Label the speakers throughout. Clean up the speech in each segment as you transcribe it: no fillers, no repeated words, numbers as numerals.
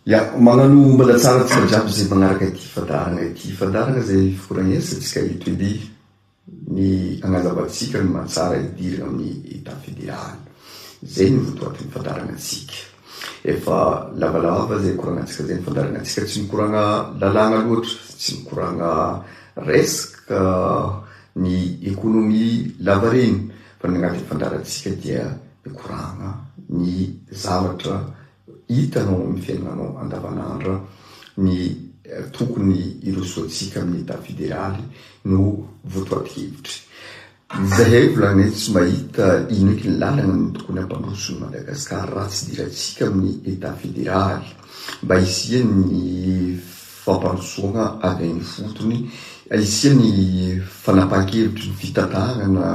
Speaker 1: Ya, magnano mbala tsara tsika jiaby zay magnaraka ity fadarana zay foragn'esatsika eto edy ny agnazavantsika ny mahatsara idirana amin'ny état fédéral. Zay ny votoatin'ny fadaranatsika. Efa lavalava zay koranantsika zay ny fadaranatsika, tsy mikoragna lalàna loatra, tsy mikoragna resaka ny économie lavareny, fa ny agnatin'ny fandarantsika dia mikoragna ny zavatra hitanao amin'ny fiainanao andavanandro, ny tokony irosoantsika amin'ny état fédéral no votoatin-kevitry. Zahay volagny tsy mahita ino eky ny lalana ny tokony ampandroson'ny Madagasikara raha tsy dirantsika amin'ny état fédéral, mba hisian'ny fampandrosoana avy amin'ny fotony, hisian'ny fanapahan-kevitry ny fitantanana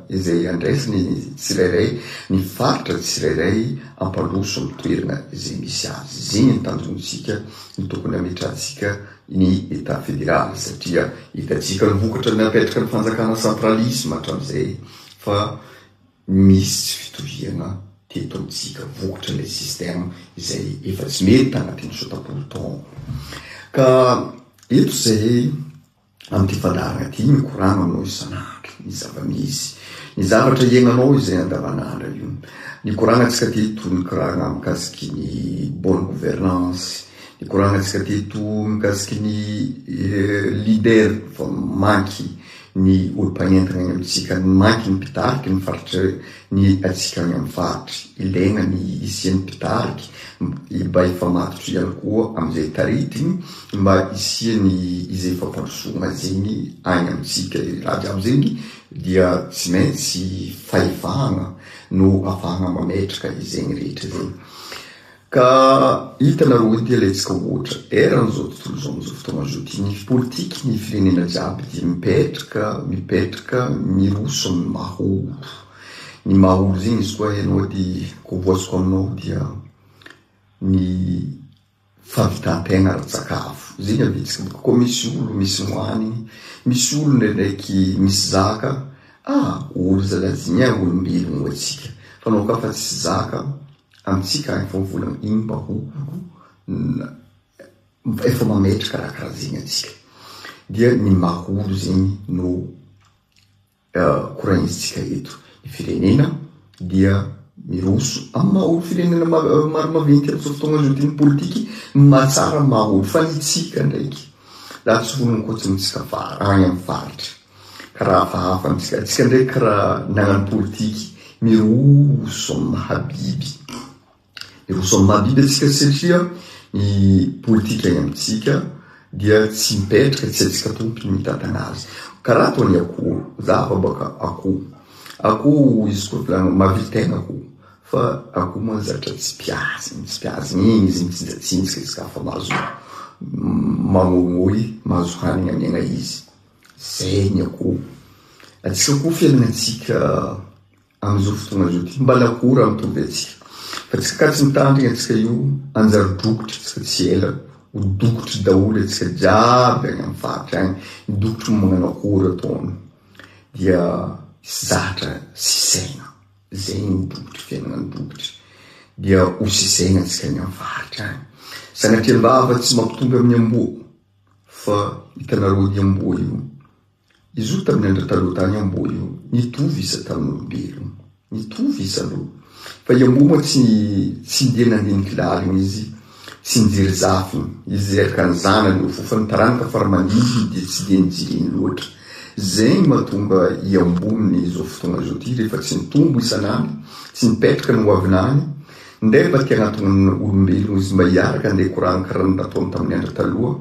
Speaker 1: izay andraisany tsirairay, ny faritra tsirairay ampandroso amin'ny toerana izay misy azy. Zay ny tanjontsika ny tokony ametrahantsika ny état fédéral, satria hitantsika ny vokatra ny apetraka ny fanjakana centralisme hatramin'izay, fa misy tsy fitovihana teto amintsika, vokatra ilay système izay efa tsy mety anatin'ny sotapolo taona. Ka eto zay amin'ity fandarana ity mikorana aminao isanandro ny zava-misy, ny zavatra iainanao izay andavanandro io. Ny koranantsika teto ny korana mikasiky ny bonne gouvernance, ny koranantsika teto mikasiky ny leader fa manky ny olo-panentana any amintsika, manky ny mpitariky ny faritra ny atsika any amin'ny faritry, ilaina ny isian'ny mpitariky mba hifamatotra ihany koa amin'izay taritiny, mba hisiany izay fampandrosoana zegny any amintsika. Raha jiaby zegny dia tsy maintsy fahefana no ahafahana mametraka izegny rehetra zegny. Ka hitanareo edy alaitsika ohatra eran'izao tontolo zao amin'izao fotoana zao ty, ny politiky ny firenena jiaby dia mipetraka miroso amin'ny maholo. Ny maholo zegny izy koa ianao edy kovoaziko aminao dia ny fahavitan-tegna ara-tsakafo. Zegny avetsika koa misy olo misy moaniny, misy olo ndraiky misy zaka, olo zalaziny olombelogno atsika, fa nao ka fa tsy zaka amintsika any fa volana iny maholo efa mametraka raha karaha zegny atsika. Dia ny maholo zegny no koranitsika eto. Ny firenena dia miroso amin'ny maholo, firenena maro maventy amin'izao fotoana zao ty ny politiky mahatsara maholo, fa ny tsika ndraiky laha tsy volana koatsinitsika any amin'ny faritra karaha hafahafa amintsika. Atsika ndraiky karaha nagnano politiky miroso amin'ny mahabiby, miroso amin'ny mahabiby atsika, satria ny politika any amintsika dia tsy mipetraka, tsy atsika tompony mitantana azy. Karaha ataony akoho, zava baka akoho izy koa volana mavitena akoho, fa akoho moa zatra tsy piaziny iny izy mitsinjatsinjika izy ka fa mahazo magnomoy, mahazo haniny amiagna izy. Zay ny akoho. Atsika koa fiainantsika amin'izao fotoana zao ty mbala akora mitovy atsika, fa tsika ka tsy mitandrina atsika io anjaro-dokitra tsika tsy ela ho dokotry daholo atsika jiaby any amin'ny faritra any, ny dokotry magnano akory ataony dia zatra sisaina. Zay ny dokotry, fiainana ny dokotry dia ho sisaina atsika any amin'ny faritra any. Sanatria mbava tsy mampitomby amin'ny amboa, fa hitanareo ny amboa io, izy io tamin'ny andro taloha tany amboa io nitovy isa tamin'olombelogno, nitovy isa aloha. Fa i amboa moa tsy ndeha nandiniky laliny izy, tsy nijery zafiny, izy eraka ny zanany io fofa ny taranaka fara-manidy dia tsy de nijiriny loatra. Zay mahatonga i amboa amin'izao fotoana zao ty, rehefa tsy nitombo isan'andro, tsy nipetraka ny hoavinany, ndray mba tia agnaton'ny olombelogno izy mba hiaraka andeha koragno karaha nataony tamin'ny andro taloha,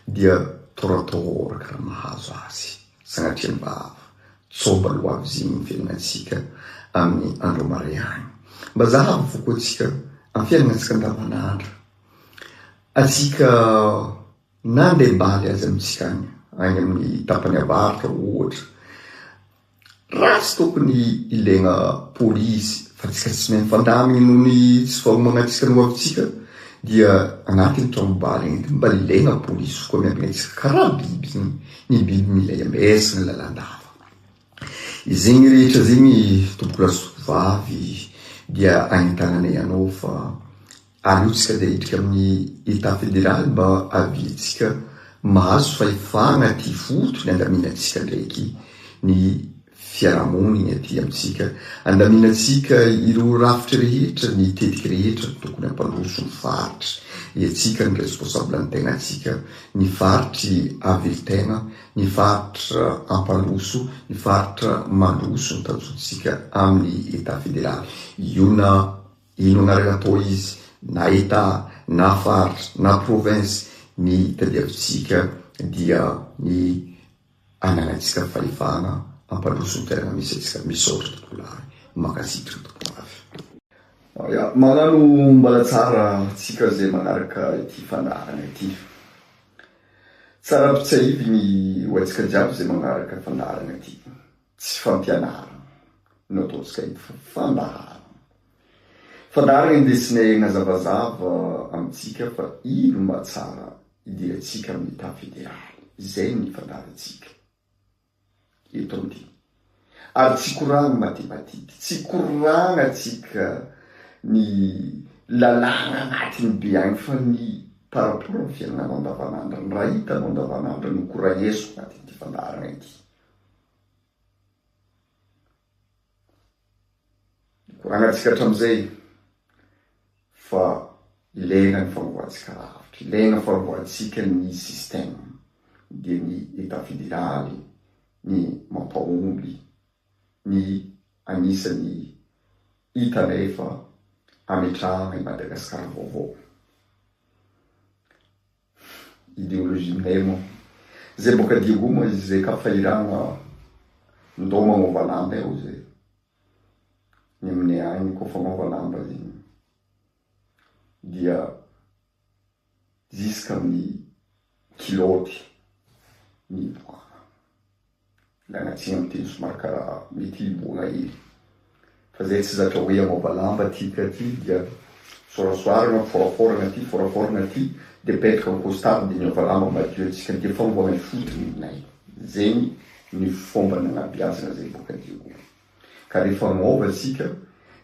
Speaker 1: dia toratora karaha mahazo azy, sanatria mba tsoba loa avy zegny ny fiainantsika amin'ny andro mare agny. Mba zahava fokoa atsika amin'ny fiainantsika andavanandro, atsika nandeha baly azy amintsika any amin'ny tapany avaratra ohatra, raha tsy tokony ilaigna polisy, fa tsika tsy mahay mifandamina noho ny tsy fahomagnatsika no avitsika, dia agnatin'ny tranombaly igny mba ilaigna polisy koa miampina atsika karaha biby igny, ny biby mila ambesina lalandava. Izegny rehetra zegny tompoko lasokovavy dia agny tananay anao fa alotsika dia hidrika amin'ny état fédéral mba aviantsika mahazo fahefana ty voto ny andaminantsika ndraiky ny fiarahamoniny aty amintsika, andaminantsika ireo rafitra rehetra, ny tetiky rehetra tokony ampandroso ny faritra. Iatsika ny responsable ny tegnantsika, ny faritry avelitena, ny faritra ampandroso, ny faritra mandroso ny tanjontsika amin'ny état fédéral. Ino anarana atao izy, na état, na faritra, na province, ny tadiavitsika dia ny ananatsika fahefana ampandroso ny toerana misy atsika misaotra tokola makasitra tokola avy. Magnano mbala tsara tsika zay manaraka ity fandarana ity. Tsara pitsahivy ho atsika jiaby zay manaraka fandarana ity. Tsy fampianarana, no ataotsika ity fandarana. Fandarana indesinay gnazavazava amintsika fa ino mba tsara idirantsika amin'ny état fédéral. Zay ny fandarantsika. Eto amin'ity. Ary tsy koragna matematiky, tsy koragna tsika ny lalàna anatin'ny be agny fa ny par rapport amin'ny fiainana andavanandro, ny raha hitanao andavanandro no koragnesiko anatin'ity fandarana ity. Koragnatsika hatramin'izay fa ilaina ny famoahantsika lavitra, ilaina ny famoahantsika ny système dia ny état fédéral, ny mampahomby, ny anisany hita nefa ametrahana i Madagasikara vaovao. Idéologie minay moa zay boka diagoma izy zay ka fahirana ndao magnova lamba eo zay ny aminay agny koa fanaova lamba igny dia ziska amin'ny kilaoty ny boana lagnatsina miteny somary karaha mety boana hely fa zay tsy zatra hoe amaova lamba tika ty dia sorasoarana foraforana ty foraforana ty de petraka amin'ny costard de niova lamba madio atsika de fanaovana fotony minay zegny ny fomba nagnabiazana zay boka diagoma. Ka rehefa maova atsika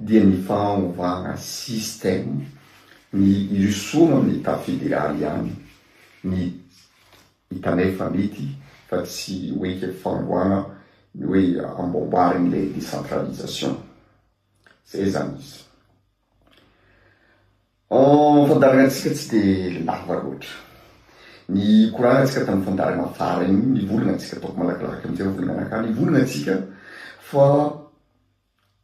Speaker 1: dia ny fanovana système ny irisona amin'ny état fédéral ihany ny hitanay fa mety fa tsy hoe ke fanoana ny hoe amboariny le décentralisation. Zay zany izy. Fandaranatsika tsy de lava loatra. Ny koragnatsika tamin'ny fandarana fara igny, ny volagnatsika ataoko malakilaky amin'izay volagna anakany, ny volagnatsika fa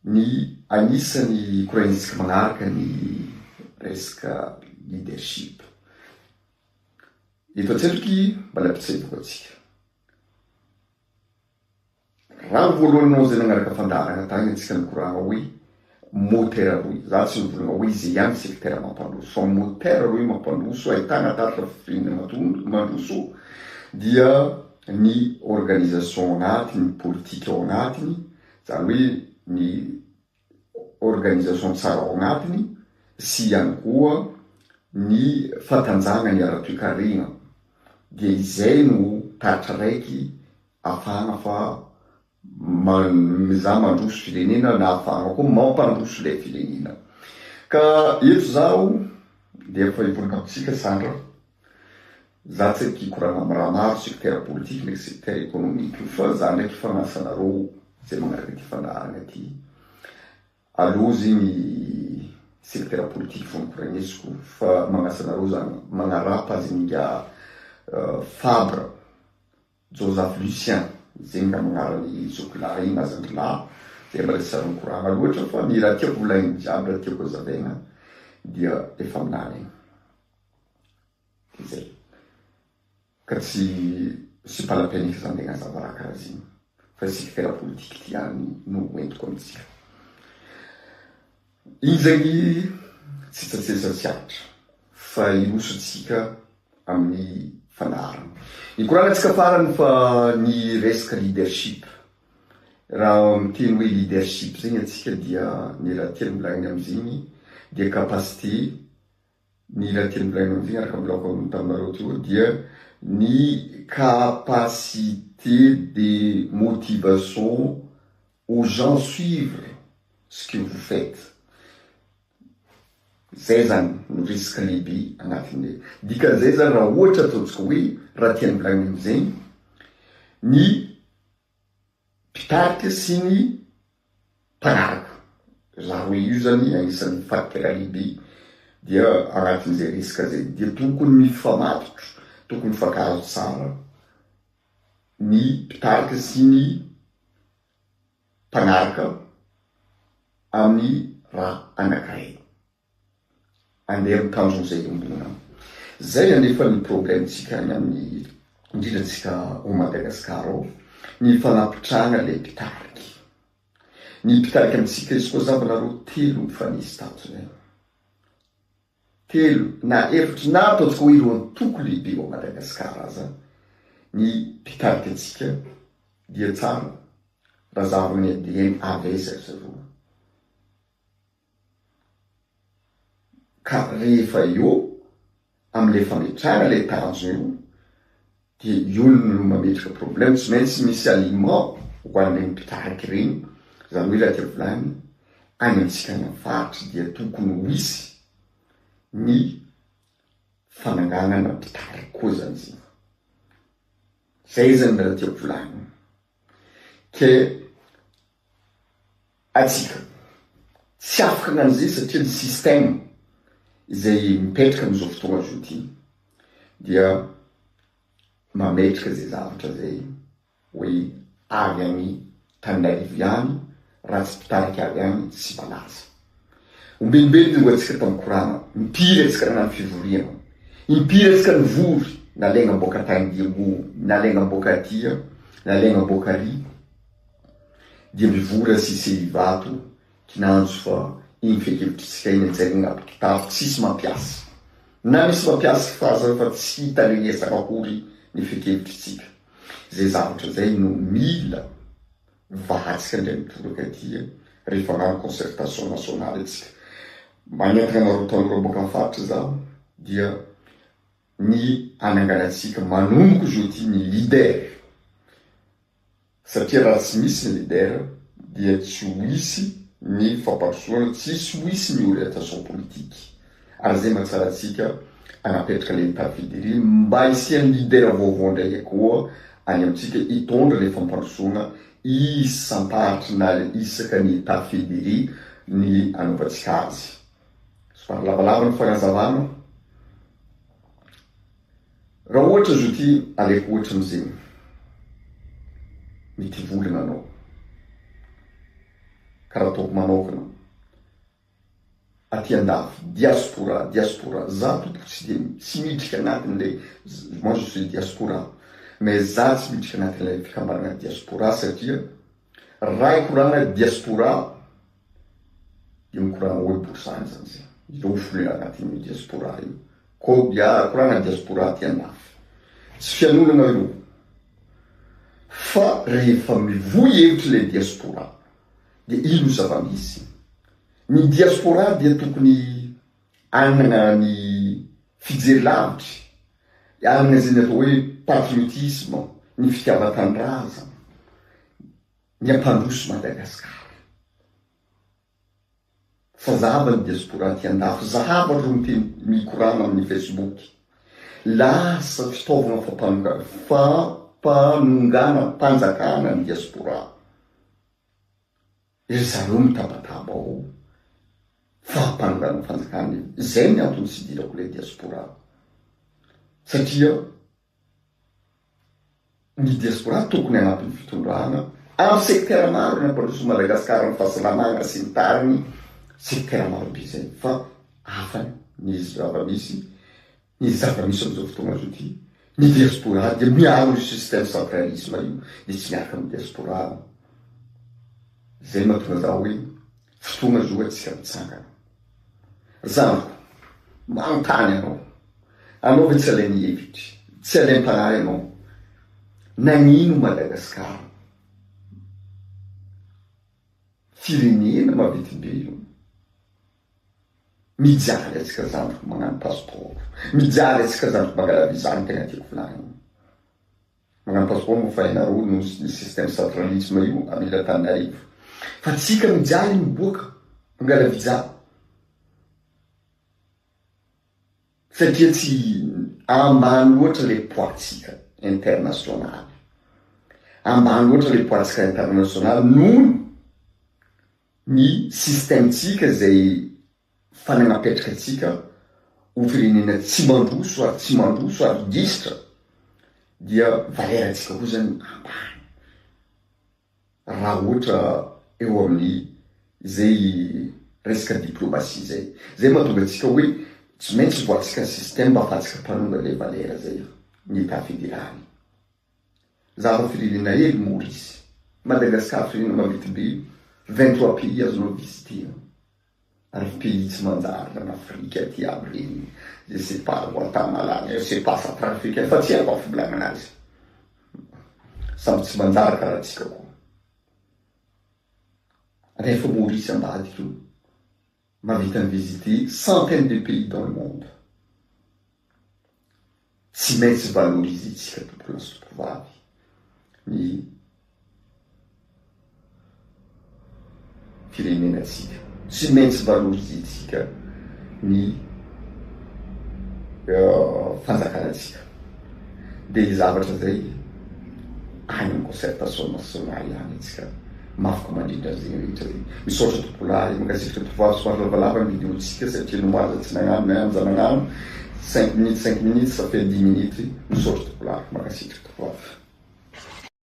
Speaker 1: ny anisany koragnatsika magnaraka ny resaka leadership. Eto an-tsetroky mbola ampitsahivako atsika. Raha voalohanao zay nagnaraka fandarana tagny atsika nikoragna hoe motera roy. Za tsy nivolagna hoe izy ihany sekretera mampandroso, fa motera roy mampandroso ahitana taratra firenena mandroso dia ny organisation agnatiny, ny politika ao agnatiny, zany hoe ny organisation tsara ao agnatiny sy ihany koa ny fatanjahana ny ara-toekarena. Dia izay no taratra raiky ahafahana fa za mandroso firenena na ahafahana koa mampandroso ilay firenena. Ka eto zaho dia efa hivolagna amintsika sandra, za tsy aiky koragna amin'ny raha maro sekretera politique ndraiky sekretera économique fa za ndraiky fanasanareo zay magnaraka ty fandarana ty. Aloha igny sekretera politique vao nikoragnesiko fa magnasanareo zany magnarapa zinga Fabre Joseph Lucien, zegny nga magnarany zokila igny azandrilahy zay mbola tsy sary nikoragna loatra fa ny raha tiako volaigny jiaby raha tiako hazavaigna dia efa aminany igny. Zay. Ka tsy palapeniko zany de gnazava raha karaha ziny fa sekretera politique ty ihany no entiko amitsika. Igny zegny tsy tsatsesatsiaritra fa irosotsika amin'ny fandarana. Ny koragnatsika farany fa ny resaka leadership. Raha miteny hoe leadership zegny atsika dia ny raha telo milaigny amizigny dia capacité, ny raha telo milaigny amizigny araka milaoko taminareo teo dia ny capacité de motivation aux gens suivre ce que vous faites. zay zany no risque lehibe anatin'le dikan'izay zany raha ohatra ataontsika hoe raha tiany volagny am'izay ny mpitarika sy ny mpanaraka raha hoe io zany agnisan'ny facteur lehibe dia agnatin'izay risque zay dia tokony mifamatotra, tokony mifakazo tsara ny mpitarika sy ny mpanaraka amin'ny raha anankiray andeha mitanjona zay ombona zay anefa ny problemtsika any amin'ny indrindratsika ao Madagasikara ao ny fanapitrana le mpitariky ny mpitariky amitsika izy koa zavanareo telo mifanisy tato zay telo na efitra na ataontsika hoe ireo antoko lehibe ao Madagasikara aza ny mpitariky atsika dia tsara raha zavany ADN avesa zareo ka rehefa eo am'le fametrana le tanjo io dia io no mametraka problème tsy maintsy misy aliment ho an'le mpitariky regny zany hoe laha tia volany any amitsika any amin'ny faritry dia tokony ho isy ny fananganana mpitariky koa zany zay zay zany raha tia volany ke atsika tsy afaka gn'an'izay satria ny système izay mipetraka am'izao fotoana zao ty dia mametraka zay zavatra zay hoe avy any Tananarivo ihany raha tsy mpitariky avy any tsy malaza ombelobelo no atsika tamin'ny korana mipiry atsika raha ny fivoriana impiry atsika ny vory nalegna boka Tandiago nalegna boka atia nalegna boka ary dia mivory asisy vato kinanjo fa iny fekevitritsika iny anjaigna apiky tafo tsisy mampiasa na misy mampiasa faza fa tsy hitaregnesaka akory ny fekevitritsika zay zavatra zay no mila vahatsika ndray mitoraka atia rehefa agnano concertation nationale atsika magnentana anareo tanora boka amin'ny faritra zaho dia ny ananganatsika manomboka zao ty ny leader satria raha tsy misy ny leader dia tsy ho isy ny famparosoana tsisy ho isy ny orientation politique ary zay mahatsaratsika anapetraka le état-fidery mba isian'ny leader vaovao ndraiky koa any amitsika hitondra le famparosoana isampahatry na isaka ny état-fidery ny anaovantsika azy somary lavalava ny fagnazavana raha ohatra zo ty aleko ohatra am'izay mety volana anao karaha ataoko manokana aty andafy diaspora za totoko tsy midrika anatin'le moi je suis diaspora mais za tsy midrika anatin'le fikambanana diaspora satria raha korana diaspora dia mikorana hoe borsany zany zay ireo folena anatin'ny diaspora io ko dia korana diaspora aty andafy tsy fianonana io fa rehefa mivoy hevitry le diaspora dia ino zava-misy ny diaspora dia tokony anana ny fijery lavitry anana zay ny atao hoe patriotisme ny fitiavan-tanindrazana ny ampandroso Madagasikara fa zahava ny diaspora ty andafy zahava ro mikorana amin'ny Facebook lasa fitaovana fampanongana mpanjakana ny diaspora ry zareo mitabataba ao fampanongana mpanjakana zay ny antony tsy dirako le diaspora satria ny diaspora tokony anatin'ny fitondrana amin'ny secteur maro ny ampandroso Madagasikara ny fahasalamana sy ny tariny secteur maro be zay fa afany ny zava-misy am'izao fotoana zao ty ny diaspora dia miaro io système centralisme io dia tsy miaraka amin'ny diaspora zay mahatonga za hoe fotoana zo atsika mitsangana zanako manontany anao ve tsy alainy hevitry tsy alaim-panahy anao nagnino Madagasikara firenena mavetimbe io mijaly atsika zanako magnano passeport mijaly atsika zanako mangala visa ny tegna tiako volany magnano passeport moa fa hainareo no système centralisme io amila Tananarivo. 反正这个家里不可，我给他比较。satria tsy ambany loatra le poitsika internationaly, ambany loatra le poitsika internationaly noho ny systèmetsika zay fanagnapetraka atsika ho firenena tsy mandroso ary disitra, dia valeratsika koa zany ambany raha ohatra eo amin'ny zay resaka diplomatie zay mahatonga atsika hoe tsy maintsy voatsika système mba afatsika mpanonga le valera zay ny État fédéral. Zava firenena hely Maurice, Madagascar firenena mavity be 23 pays azonao visiter, ary pays tsy manjary en Afrique aty aby regny, je sais pas Guatemala, je sais pas Centrafrique, fa tsy haiko fivolagna anazy, samby tsy manjary karaha atsika koa. Rehefa Maurice ambadiky io mavita ny visiter centaines de pays dans le monde, tsy maintsy valorizintsika tompona sy tompovavy ny firenenatsika, tsy maintsy valorizintsika ny fanjakanatsika. De zavatra zay any amin'ny concertation nationale any atsika mafaka mandrindra zegny rehetra zay. Misaotra tompolahy makasitra tovavy somary lavalava ny vidéotsika satria nomaza tsy nagnano nagnano nagnano 5 minutes ça fait 10 minutes. Misaotra tompolahy makasitra tovavy.